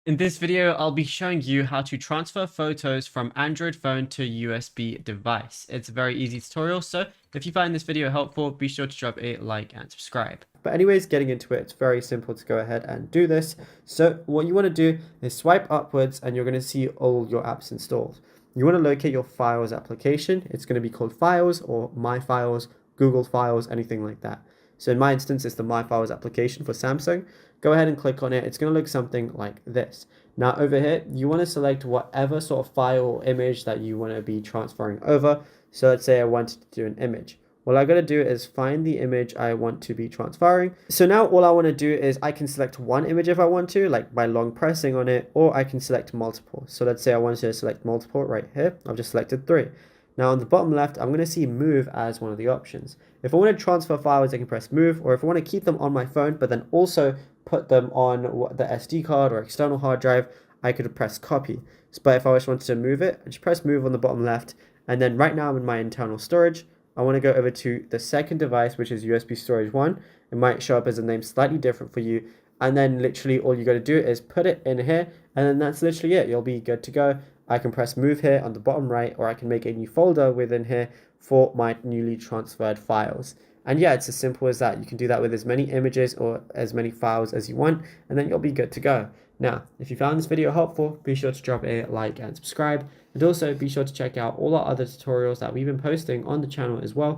In this video, I'll be showing you how to transfer photos from Android phone to USB device. It's a very easy tutorial, so if you find this video helpful, be sure to drop a like and subscribe. But anyways, getting into it, it's very simple to go ahead and do this. So what you want to do is swipe upwards and you're going to see all your apps installed. You want to locate your Files application. It's going to be called Files or My Files, Google Files, anything like that. So in my instance, it's the My Files application for Samsung. Go ahead and click on it. It's going to look something like this. Now over here, you want to select whatever sort of file or image that you want to be transferring over. So let's say I wanted to do an image. What I got to do is find the image I want to be transferring. So now all I want to do is I can select one image if I want to, like by long pressing on it, or I can select multiple. So let's say I wanted to select multiple right here. I've just selected 3. Now on the bottom left, I'm going to see move as one of the options. If I want to transfer files, I can press move, or if I want to keep them on my phone, but then also put them on the SD card or external hard drive, I could press copy. But if I just wanted to move it, I just press move on the bottom left, and then right now I'm in my internal storage. I want to go over to the second device, which is USB storage 1. It might show up as a name slightly different for you, and then literally all you got to do is put it in here, and then that's literally it. You'll be good to go. I can press move here on the bottom right, or I can make a new folder within here for my newly transferred files. And yeah, it's as simple as that. You can do that with as many images or as many files as you want, and then you'll be good to go. Now, if you found this video helpful, be sure to drop a like and subscribe, and also be sure to check out all our other tutorials that we've been posting on the channel as well.